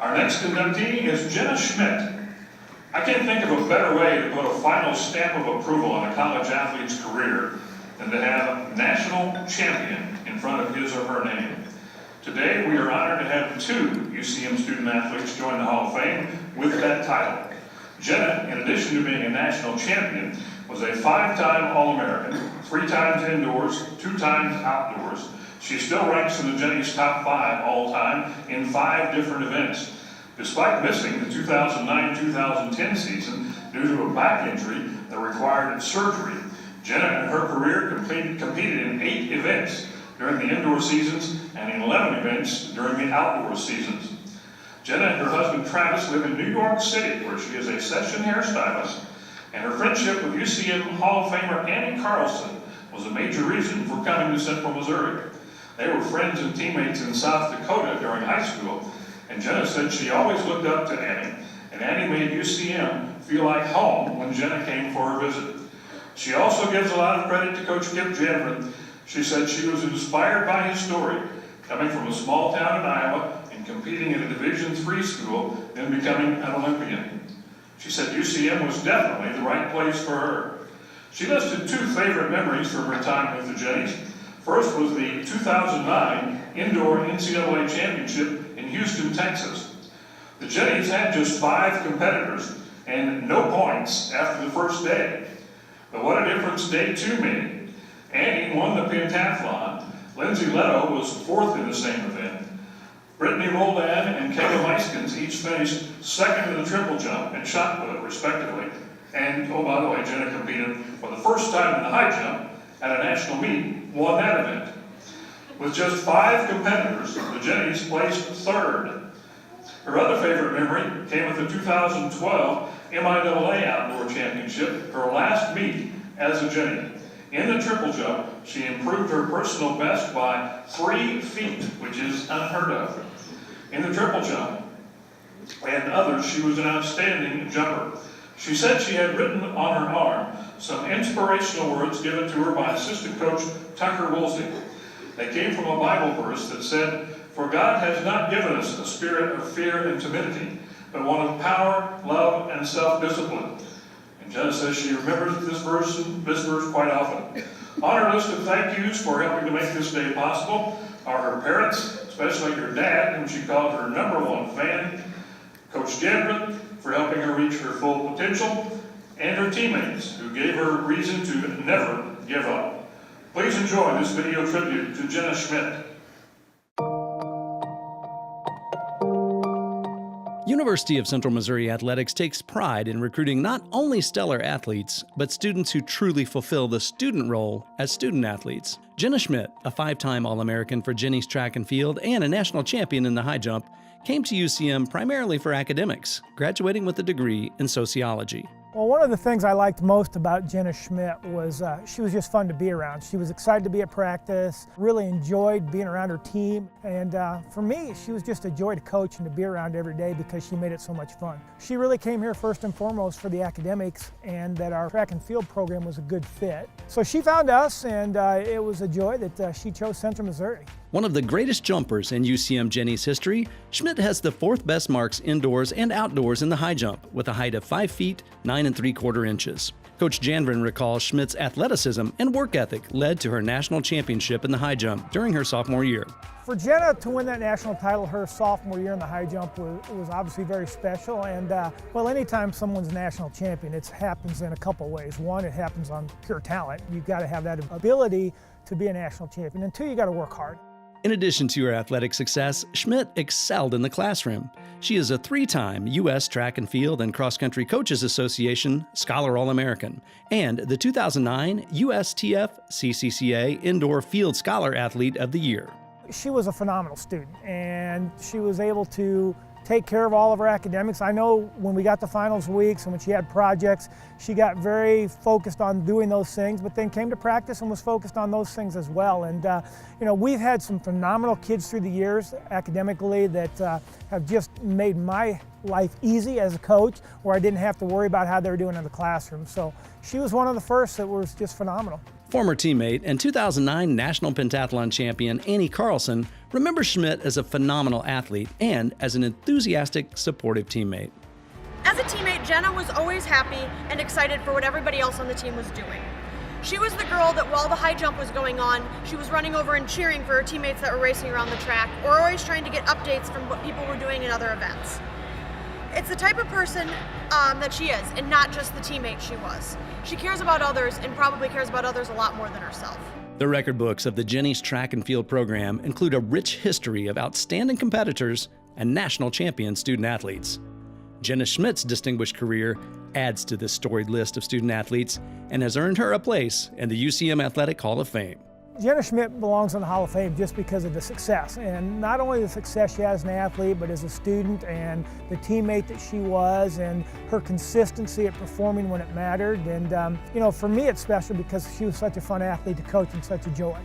Our next inductee is Jenna Schmidt. I can't think of a better way to put a final stamp of approval on a college athlete's career than to have national champion in front of his or her name. Today, we are honored to have two UCM student athletes join the Hall of Fame with that title. Jenna, in addition to being a national champion, was a 5-time All-American, 3 times indoors, 2 times outdoors. She still ranks in the Jennies top 5 all-time in 5 different events. Despite missing the 2009-2010 season due to a back injury that required surgery, Jenna in her career competed in 8 events during the indoor seasons and in 11 events during the outdoor seasons. Jenna and her husband Travis live in New York City, where she is a session hairstylist, and her friendship with UCM Hall of Famer Annie Carlson was a major reason for coming to Central Missouri. They were friends and teammates in South Dakota during high school, and Jenna said she always looked up to Annie, and Annie made UCM feel like home when Jenna came for her visit. She also gives a lot of credit to Coach Kip Janvrin. She said she was inspired by his story, coming from a small town in Iowa and competing in a Division III school, then becoming an Olympian. She said UCM was definitely the right place for her. She listed 2 favorite memories from her time with the Jennies. First was the 2009 Indoor NCAA Championship in Houston, Texas. The Jennies had just 5 competitors and no points after the first day. But what a difference day 2 made. Annie won the pentathlon. Lindsay Leto was 4th in the same event. Brittany Roldan and Kayla Meiskens each finished 2nd in the triple jump and shot put, respectively. And, oh, by the way, Jenna competed for the first time in the high jump at a national meet, won that event. With just 5 competitors, the Jennies placed 3rd. Her other favorite memory came with the 2012 MIAA Outdoor Championship, her last meet as a Jenny. In the triple jump, she improved her personal best by 3 feet, which is unheard of. In the triple jump and others, she was an outstanding jumper. She said she had written on her arm some inspirational words given to her by assistant coach Tucker Woolsey. They came from a Bible verse that said, "For God has not given us a spirit of fear and timidity, but one of power, love, and self-discipline." And Jenna says she remembers this verse quite often. On her list of thank yous for helping to make this day possible are her parents, especially her dad, whom she called her #1 fan, Coach Janvrin, for helping her reach her full potential, and her teammates, who gave her reason to never give up. Please enjoy this video tribute to Jenna Schmidt. University of Central Missouri Athletics takes pride in recruiting not only stellar athletes, but students who truly fulfill the student role as student athletes. Jenna Schmidt, a 5-time All-American for Jennies Track and Field and a national champion in the high jump, came to UCM primarily for academics, graduating with a degree in sociology. Well, one of the things I liked most about Jenna Schmidt was she was just fun to be around. She was excited to be at practice, really enjoyed being around her team, and for me, she was just a joy to coach and to be around every day because she made it so much fun. She really came here first and foremost for the academics and that our track and field program was a good fit. So she found us, and it was a joy that she chose Central Missouri. One of the greatest jumpers in UCM Jennies history, Schmidt has the 4th best marks indoors and outdoors in the high jump with a height of 5 feet, 9 3/4 inches. Coach Janvrin recalls Schmidt's athleticism and work ethic led to her national championship in the high jump during her sophomore year. For Jenna to win that national title her sophomore year in the high jump was obviously very special. And well, anytime someone's national champion, it happens in a couple ways. One, it happens on pure talent. You've got to have that ability to be a national champion. And 2, you got to work hard. In addition to her athletic success, Schmidt excelled in the classroom. She is a 3-time U.S. Track and Field and Cross Country Coaches Association Scholar All-American and the 2009 USTFCCCA Indoor Field Scholar-Athlete of the Year. She was a phenomenal student, and she was able to take care of all of her academics. I know when we got to finals weeks and when she had projects, she got very focused on doing those things, but then came to practice and was focused on those things as well. And you know, we've had some phenomenal kids through the years academically that have just made my life easy as a coach, where I didn't have to worry about how they were doing in the classroom. So she was one of the first that was just phenomenal. Former teammate and 2009 National Pentathlon champion Annie Carlson remembers Schmidt as a phenomenal athlete and as an enthusiastic, supportive teammate. As a teammate, Jenna was always happy and excited for what everybody else on the team was doing. She was the girl that while the high jump was going on, she was running over and cheering for her teammates that were racing around the track, or always trying to get updates from what people were doing in other events. It's the type of person that she is, and not just the teammate she was. She cares about others, and probably cares about others a lot more than herself. The record books of the Jennies Track and Field program include a rich history of outstanding competitors and national champion student athletes. Jenna Schmidt's distinguished career adds to this storied list of student athletes and has earned her a place in the UCM Athletic Hall of Fame. Jenna Schmidt belongs in the Hall of Fame just because of the success, and not only the success she has as an athlete, but as a student and the teammate that she was, and her consistency at performing when it mattered. And you know, for me it's special because she was such a fun athlete to coach and such a joy.